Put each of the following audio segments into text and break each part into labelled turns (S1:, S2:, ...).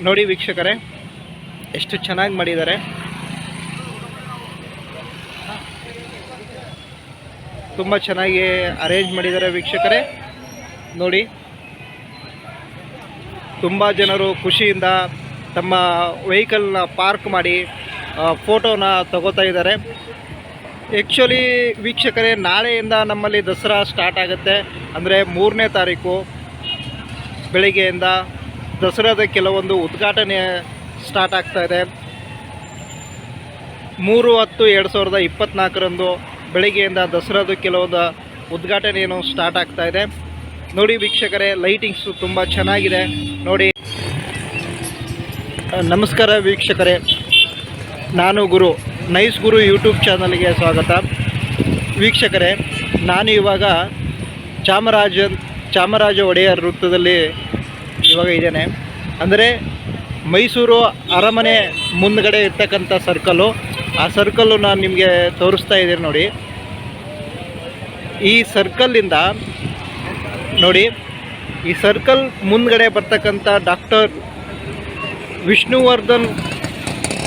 S1: ನೋಡಿ ವೀಕ್ಷಕರೇ, ಎಷ್ಟು ಚೆನ್ನಾಗಿ ಮಾಡಿದ್ದಾರೆ. ತುಂಬ ಚೆನ್ನಾಗಿ ಅರೇಂಜ್ ಮಾಡಿದ್ದಾರೆ ವೀಕ್ಷಕರೇ. ನೋಡಿ, ತುಂಬ ಜನರು ಖುಷಿಯಿಂದ ತಮ್ಮ ವೆಹಿಕಲ್ನ ಪಾರ್ಕ್ ಮಾಡಿ ಫೋಟೋನ ತಗೋತಾ ಇದ್ದಾರೆ. ಆ್ಯಕ್ಚುಲಿ ವೀಕ್ಷಕರೇ, ನಾಳೆಯಿಂದ ನಮ್ಮಲ್ಲಿ ದಸರಾ ಸ್ಟಾರ್ಟ್ ಆಗುತ್ತೆ. ಅಂದರೆ 3ನೇ ತಾರೀಕು ಬೆಳಿಗ್ಗೆಯಿಂದ ದಸರಾದ ಕೆಲವೊಂದು ಉದ್ಘಾಟನೆ ಸ್ಟಾರ್ಟ್ ಆಗ್ತಾ ಇದೆ. 3/10/2024 ಬೆಳಿಗ್ಗೆಯಿಂದ ದಸರಾದ ಕೆಲವೊಂದು ಉದ್ಘಾಟನೆಯನ್ನು ಸ್ಟಾರ್ಟ್ ಆಗ್ತಾ ಇದೆ. ನೋಡಿ ವೀಕ್ಷಕರೇ, ಲೈಟಿಂಗ್ಸು ತುಂಬ ಚೆನ್ನಾಗಿದೆ. ನೋಡಿ, ನಮಸ್ಕಾರ ವೀಕ್ಷಕರೇ, ನಾನು ಗುರು, ನೈಸ್ ಗುರು ಯೂಟ್ಯೂಬ್ ಚಾನಲ್ಗೆ ಸ್ವಾಗತ. ವೀಕ್ಷಕರೇ, ನಾನು ಇವಾಗ ಚಾಮರಾಜ ಒಡೆಯರ್ ವೃತ್ತದಲ್ಲಿ ಇವಾಗ ಇದ್ದೇನೆ. ಅಂದರೆ ಮೈಸೂರು ಅರಮನೆ ಮುಂದ್ಗಡೆ ಇರ್ತಕ್ಕಂಥ ಸರ್ಕಲ್ಲು. ಆ ಸರ್ಕಲ್ಲು ನಾನು ನಿಮಗೆ ತೋರಿಸ್ತಾ ಇದ್ದೀನಿ. ನೋಡಿ, ಈ ಸರ್ಕಲ್ಲಿಂದ ನೋಡಿ, ಈ ಸರ್ಕಲ್ ಮುಂದ್ಗಡೆ ಬರ್ತಕ್ಕಂಥ ಡಾಕ್ಟರ್ ವಿಷ್ಣುವರ್ಧನ್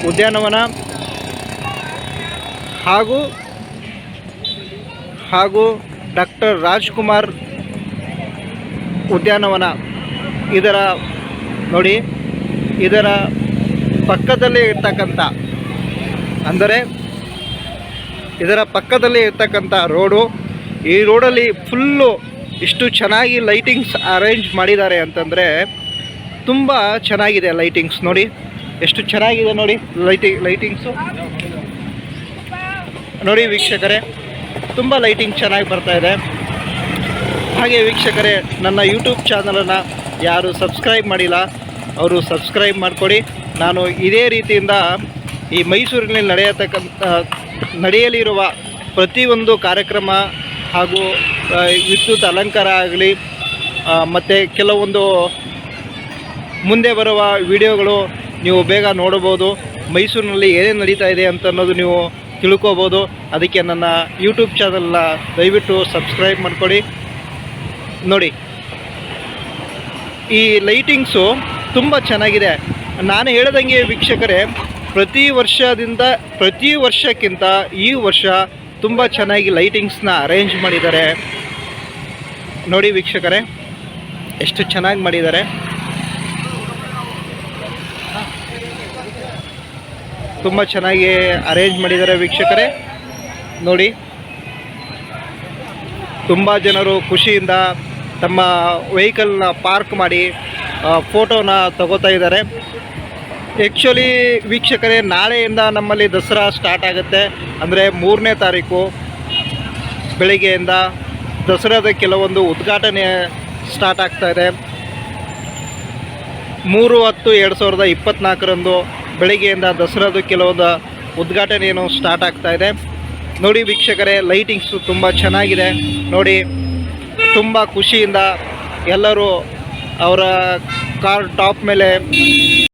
S1: ಉದ್ಯಾನವನ ಹಾಗೂ ಡಾಕ್ಟರ್ ರಾಜ್ಕುಮಾರ್ ಉದ್ಯಾನವನ, ಇದರ ನೋಡಿ, ಇದರ ಪಕ್ಕದಲ್ಲೇ ಇರ್ತಕ್ಕಂಥ, ಅಂದರೆ ಇದರ ಪಕ್ಕದಲ್ಲೇ ಇರ್ತಕ್ಕಂಥ ರೋಡು. ಈ ರೋಡಲ್ಲಿ ಫುಲ್ಲು ಇಷ್ಟು ಚೆನ್ನಾಗಿ ಲೈಟಿಂಗ್ಸ್ ಅರೇಂಜ್ ಮಾಡಿದ್ದಾರೆ ಅಂತಂದರೆ ತುಂಬ ಚೆನ್ನಾಗಿದೆ ಲೈಟಿಂಗ್ಸ್. ನೋಡಿ ಎಷ್ಟು ಚೆನ್ನಾಗಿದೆ. ನೋಡಿ ಲೈಟಿಂಗ್ಸು ನೋಡಿ ವೀಕ್ಷಕರೇ, ತುಂಬ ಲೈಟಿಂಗ್ ಚೆನ್ನಾಗಿ ಬರ್ತಾ ಇದೆ. ಹಾಗೆ ವೀಕ್ಷಕರೇ, ನನ್ನ ಯೂಟ್ಯೂಬ್ ಚಾನಲನ್ನು ಯಾರು ಸಬ್ಸ್ಕ್ರೈಬ್ ಮಾಡಿಲ್ಲ ಅವರು ಸಬ್ಸ್ಕ್ರೈಬ್ ಮಾಡಿಕೊಡಿ. ನಾನು ಇದೇ ರೀತಿಯಿಂದ ಈ ಮೈಸೂರಿನಲ್ಲಿ ನಡೆಯಲಿರುವ ಪ್ರತಿಯೊಂದು ಕಾರ್ಯಕ್ರಮ ಹಾಗೂ ವಿದ್ಯುತ್ ಅಲಂಕಾರ ಆಗಲಿ, ಮತ್ತು ಕೆಲವೊಂದು ಮುಂದೆ ಬರುವ ವಿಡಿಯೋಗಳು ನೀವು ಬೇಗ ನೋಡಬಹುದು. ಮೈಸೂರಿನಲ್ಲಿ ಏನೇನು ನಡೀತಾ ಇದೆ ಅಂತ ಅನ್ನೋದು ನೀವು ತಿಳ್ಕೊಬೋದು. ಅದಕ್ಕೆ ನನ್ನ ಯೂಟ್ಯೂಬ್ ಚಾನಲ್ನ ದಯವಿಟ್ಟು ಸಬ್ಸ್ಕ್ರೈಬ್ ಮಾಡಿಕೊಡಿ. ನೋಡಿ, ಈ ಲೈಟಿಂಗ್ಸು ತುಂಬ ಚೆನ್ನಾಗಿದೆ. ನಾನು ಹೇಳ್ದಂಗೆ ವೀಕ್ಷಕರೇ, ಪ್ರತಿ ವರ್ಷಕ್ಕಿಂತ ಈ ವರ್ಷ ತುಂಬ ಚೆನ್ನಾಗಿ ಲೈಟಿಂಗ್ಸ್ನ ಅರೇಂಜ್ ಮಾಡಿದ್ದಾರೆ. ನೋಡಿ ವೀಕ್ಷಕರೇ, ಎಷ್ಟು ಚೆನ್ನಾಗಿ ಮಾಡಿದ್ದಾರೆ. ತುಂಬ ಚೆನ್ನಾಗಿ ಅರೇಂಜ್ ಮಾಡಿದ್ದಾರೆ ವೀಕ್ಷಕರೇ. ನೋಡಿ, ತುಂಬ ಜನರು ಖುಷಿಯಿಂದ ತಮ್ಮ ವೆಹಿಕಲ್ನ ಪಾರ್ಕ್ ಮಾಡಿ ಫೋಟೋನ ತಗೋತಾ ಇದ್ದಾರೆ. ಆ್ಯಕ್ಚುಲಿ ವೀಕ್ಷಕರೇ, ನಾಳೆಯಿಂದ ನಮ್ಮಲ್ಲಿ ದಸರಾ ಸ್ಟಾರ್ಟ್ ಆಗುತ್ತೆ. ಅಂದರೆ 3ನೇ ತಾರೀಕು ಬೆಳಿಗ್ಗೆಯಿಂದ ದಸರಾದ ಕೆಲವೊಂದು ಉದ್ಘಾಟನೆ ಸ್ಟಾರ್ಟ್ ಆಗ್ತಾ ಇದೆ. 3/10/2024 ಬೆಳಿಗ್ಗೆಯಿಂದ ದಸರಾದ ಕೆಲವೊಂದು ಉದ್ಘಾಟನೆಯನ್ನು ಸ್ಟಾರ್ಟ್ ಆಗ್ತಾ ಇದೆ. ನೋಡಿ ವೀಕ್ಷಕರೇ, ಲೈಟಿಂಗ್ಸು ತುಂಬ ಚೆನ್ನಾಗಿದೆ. ನೋಡಿ, ತುಂಬ ಖುಷಿಯಿಂದ ಎಲ್ಲರೂ ಅವರ ಕಾರ್ ಟಾಪ್ ಮೇಲೆ